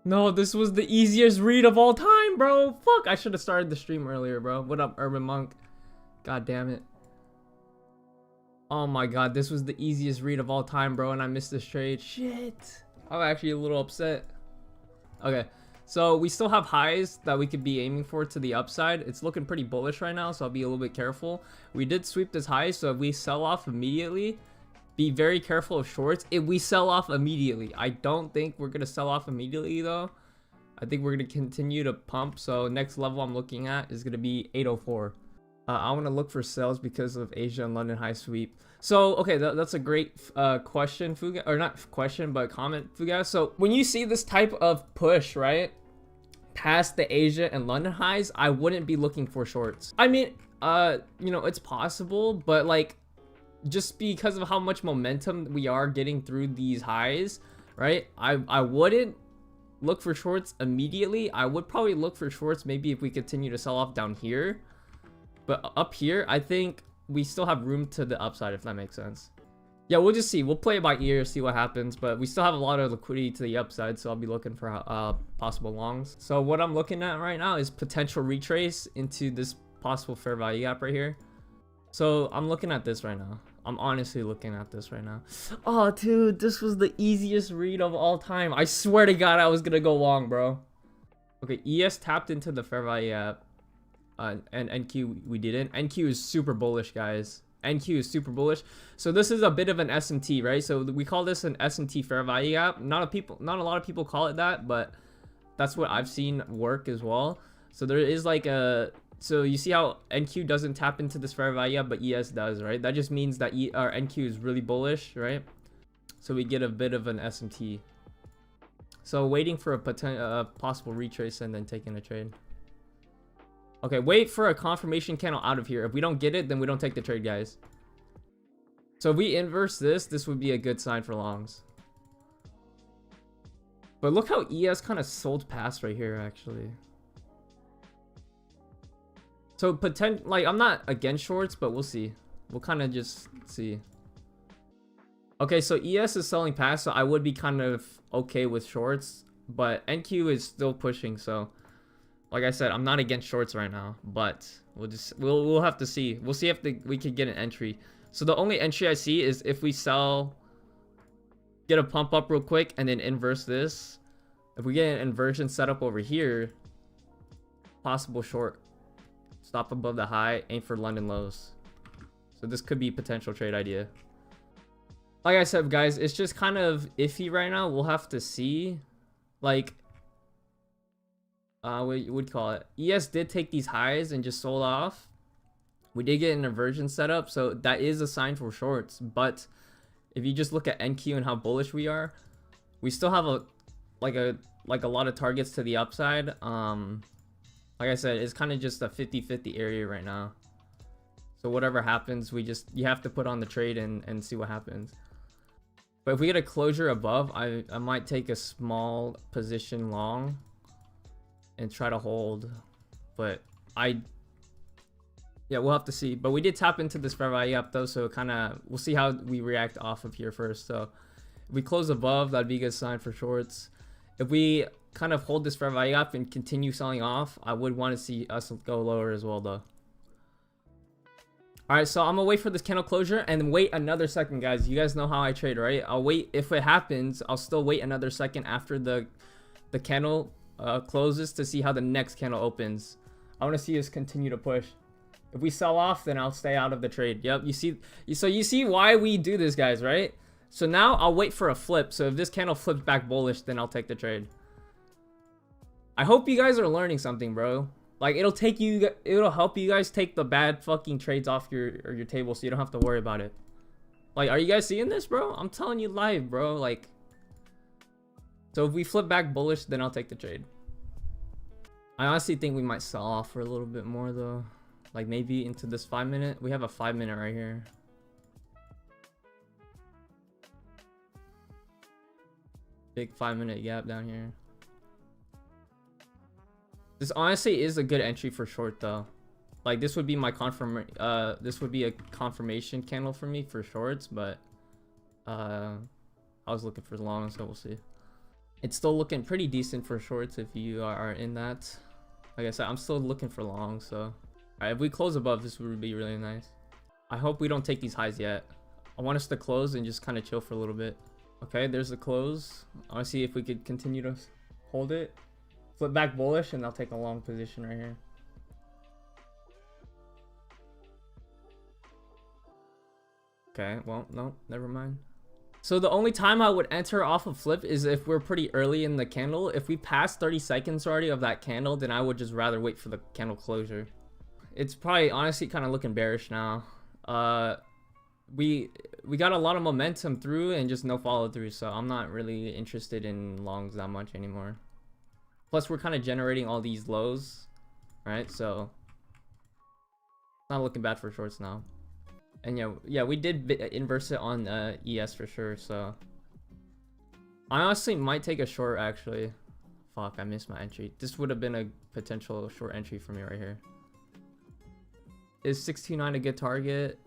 No, this was the easiest read of all time, bro. Fuck, I should have started the stream earlier, bro. What up, Urban Monk? God damn it. Oh my god, this was the easiest read of all time, bro, and I missed this trade. Shit. I'm actually a little upset. Okay, so we still have highs that we could be aiming for to the upside. It's looking pretty bullish right now, so I'll be a little bit careful. We did sweep this high, so if we sell off immediately, be very careful of shorts if we sell off immediately. I don't think we're going to sell off immediately, though. I think we're going to continue to pump, so next level I'm looking at is going to be 804. I want to look for sales because of Asia and London high sweep. So, okay, that's a great question, Fuga, or not question, but comment, Fuga. So, when you see this type of push, right, past the Asia and London highs, I wouldn't be looking for shorts. I mean, you know, it's possible, but like, just because of how much momentum we are getting through these highs, right, I wouldn't look for shorts immediately. I would probably look for shorts maybe if we continue to sell off down here. But up here, I think we still have room to the upside, if that makes sense. Yeah, we'll just see. We'll play it by ear, see what happens. But we still have a lot of liquidity to the upside, so I'll be looking for possible longs. So what I'm looking at right now is potential retrace into this possible fair value gap right here. So I'm looking at this right now. I'm honestly looking at this right now. Oh, dude, this was the easiest read of all time. I swear to God, I was going to go long, bro. Okay, ES tapped into the fair value gap. And NQ we didn't. NQ is super bullish, guys. NQ is super bullish. So this is a bit of an SMT, right? So we call this an SMT fair value gap. Not a lot of people call it that, but that's what I've seen work as well. So there is like a, so you see how NQ doesn't tap into this fair value gap, but ES does, right? That just means that NQ is really bullish, right? So we get a bit of an SMT. So waiting for a possible retrace and then taking a trade. Okay, wait for a confirmation candle out of here. If we don't get it, then we don't take the trade, guys. So if we inverse this would be a good sign for longs. But look how ES kind of sold past right here, actually. So like, I'm not against shorts, but we'll see. We'll kind of just see. Okay, so ES is selling past, so I would be kind of okay with shorts. But NQ is still pushing, so... Like I said, I'm not against shorts right now, but we'll have to see. We'll see if we can get an entry. So the only entry I see is if we sell, get a pump up real quick, and then inverse this. If we get an inversion set up over here, possible short, stop above the high, aim for London lows. So this could be a potential trade idea. Like I said, guys, it's just kind of iffy right now. We'll have to see. Like, what you would call it, ES did take these highs and just sold off. We did get an inversion set up, so that is a sign for shorts. But if you just look at NQ and how bullish we are, we still have a lot of targets to the upside. Like I said, it's kind of just a 50-50 area right now. So whatever happens, you have to put on the trade and see what happens. But if we get a closure above, I might take a small position long and try to hold, but yeah, we'll have to see. But we did tap into this fair value up though, so kind of we'll see how we react off of here first. So if we close above, that'd be a good sign for shorts. If we kind of hold this fair value up and continue selling off, I would want to see us go lower as well though. All right, so I'm gonna wait for this candle closure and wait another second, guys. You guys know how I trade, right? I'll wait. If it happens, I'll still wait another second after the candle closes to see how the next candle opens. I want to see us continue to push. If we sell off, then I'll stay out of the trade. Yep, you see why we do this, guys, right? So now I'll wait for a flip. So if this candle flips back bullish, then I'll take the trade. I hope you guys are learning something, bro. Like, it'll help you guys take the bad fucking trades off your table, so you don't have to worry about it. Like, are you guys seeing this, bro? I'm telling you live, bro. Like, so if we flip back bullish, then I'll take the trade. I honestly think we might sell off for a little bit more though. Like maybe into this 5 minute. We have a 5 minute right here. Big 5 minute gap down here. This honestly is a good entry for short though. Like this would be my this would be a confirmation candle for me for shorts, but I was looking for long, so we'll see. It's still looking pretty decent for shorts if you are in that. Like I said, I'm still looking for long, so. All right, if we close above, this would be really nice. I hope we don't take these highs yet. I want us to close and just kind of chill for a little bit. Okay, there's the close. I want to see if we could continue to hold it. Flip back bullish, and I'll take a long position right here. Okay, well, no, never mind. So the only time I would enter off of flip is if we're pretty early in the candle. If we pass 30 seconds already of that candle, then I would just rather wait for the candle closure. It's probably honestly kind of looking bearish now. We got a lot of momentum through and just no follow through, so I'm not really interested in longs that much anymore. Plus we're kind of generating all these lows, right? So not looking bad for shorts now. And yeah, we did inverse it on ES for sure, so I honestly might take a short actually. Fuck, I missed my entry. This would have been a potential short entry for me right here. Is 629 a good target?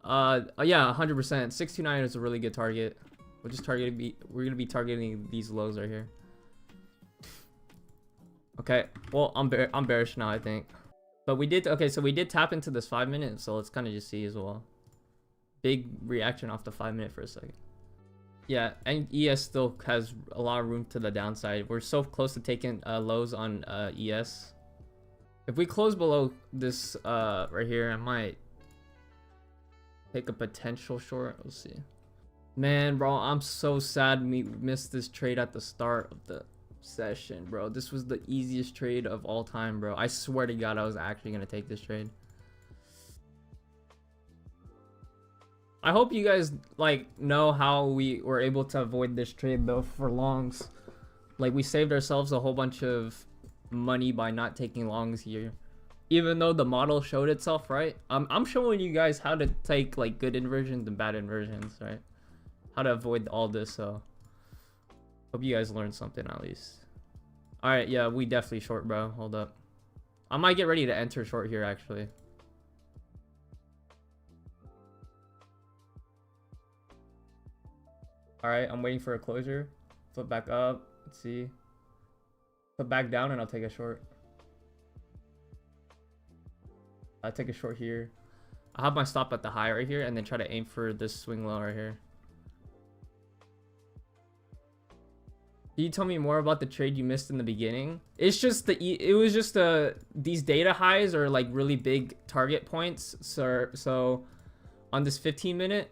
Yeah, 100%. 629 is a really good target. We're gonna be targeting these lows right here. Okay, well, I'm bearish now, I think. But we did, okay, so we did tap into this 5 minutes, so let's kind of just see as well. Big reaction off the 5 minute for a second. Yeah, and ES still has a lot of room to the downside. We're so close to taking lows on ES. If we close below this right here, I might take a potential short. Let's see. Man, bro, I'm so sad we missed this trade at the start of the session, bro. This was the easiest trade of all time, bro. I swear to God, I was actually gonna take this trade. I hope you guys like know how we were able to avoid this trade though for longs. Like we saved ourselves a whole bunch of money by not taking longs here. Even though the model showed itself, right? I'm showing you guys how to take like good inversions and bad inversions, right? How to avoid all this, so hope you guys learned something at least. All right, yeah, we definitely short, bro. Hold up. I might get ready to enter short here, actually. All right, I'm waiting for a closure. Flip back up. Let's see. Flip back down, and I'll take a short. I'll take a short here. I'll have my stop at the high right here, and then try to aim for this swing low right here. Can you tell me more about the trade you missed in the beginning? It's just these data highs are like really big target points. So on this 15 minute,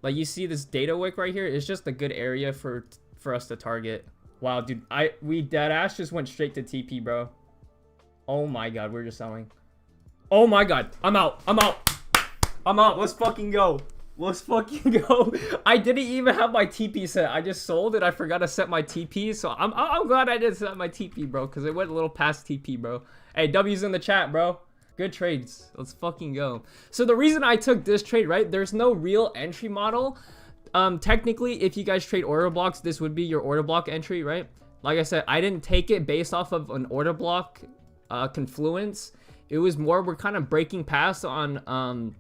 like you see this data wick right here, it's just a good area for us to target. Wow, dude, we dead ass just went straight to TP, bro. Oh my God, we're just selling. Oh my God, I'm out. Let's fucking go. Let's fucking go. I didn't even have my TP set. I just sold it. I forgot to set my TP. So I'm glad I did set my TP, bro, because it went a little past TP, bro. Hey, W's in the chat, bro. Good trades. Let's fucking go. So the reason I took this trade, right? There's no real entry model. Technically, if you guys trade order blocks, this would be your order block entry, right? Like I said, I didn't take it based off of an order block confluence. It was more, we're kind of breaking past on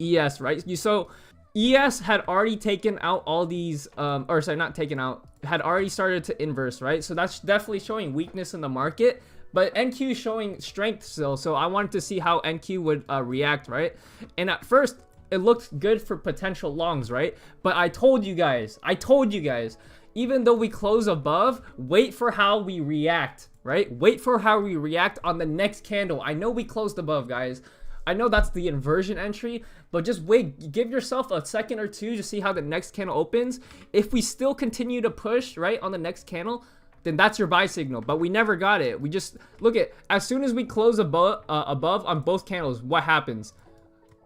ES, right? So ES had already taken out all these, or sorry, not taken out, had already started to inverse, right? So that's definitely showing weakness in the market, but NQ is showing strength still. So I wanted to see how NQ would react, right? And at first, it looked good for potential longs, right? But I told you guys, even though we close above, wait for how we react, right? Wait for how we react on the next candle. I know we closed above, guys. I know that's the inversion entry, but just wait, give yourself a second or two to see how the next candle opens. If we still continue to push, right, on the next candle, then that's your buy signal. But we never got it. We just, look at, as soon as we close above on both candles, what happens?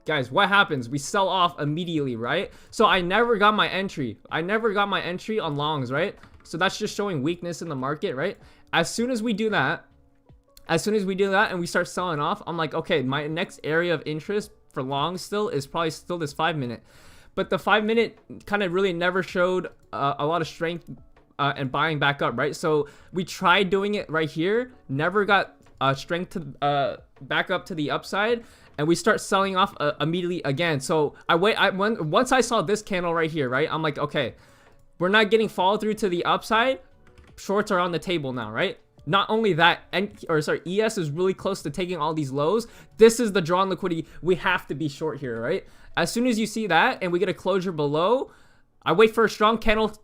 Guys, what happens? We sell off immediately, right? So I never got my entry. I never got my entry on longs, right? So that's just showing weakness in the market, right? As soon as we do that, and we start selling off, I'm like, okay, my next area of interest for long still is probably still this 5 minute. But the 5 minute kind of really never showed a lot of strength and buying back up, right? So we tried doing it right here, never got strength to back up to the upside, and we start selling off immediately again. So once I saw this candle right here, right, I'm like, okay, we're not getting follow through to the upside. shorts are on the table now, right? Not only that, ES is really close to taking all these lows. This is the drawn liquidity. We have to be short here, right? As soon as you see that and we get a closure below, I wait for a strong candle.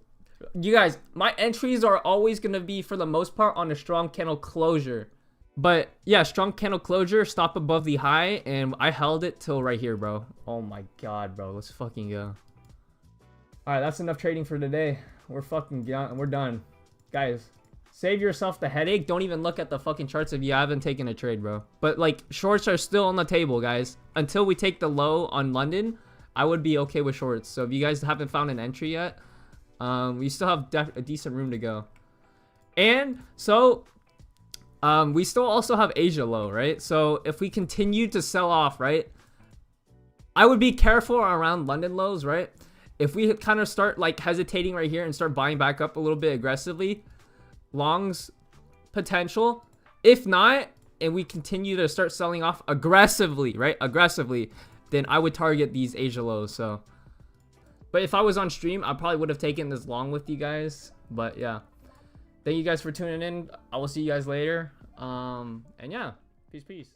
You guys, my entries are always going to be, for the most part, on a strong candle closure. But yeah, strong candle closure, stop above the high, and I held it till right here, bro. Oh my god, bro. Let's fucking go. Alright, that's enough trading for today. We're done. Guys, save yourself the headache. Don't even look at the fucking charts if you haven't taken a trade, bro. But like, shorts are still on the table, guys. Until we take the low on London, I would be okay with shorts. So if you guys haven't found an entry yet, we still have a decent room to go. And so we still also have Asia low, right? So if we continue to sell off, right, I would be careful around London lows, right? If we kind of start like hesitating right here and start buying back up a little bit aggressively, longs potential. If not, and we continue to start selling off aggressively, right, then I would target these Asia lows. So but if I was on stream, I probably would have taken this long with you guys. But yeah, thank you guys for tuning in. I will see you guys later. And yeah, peace.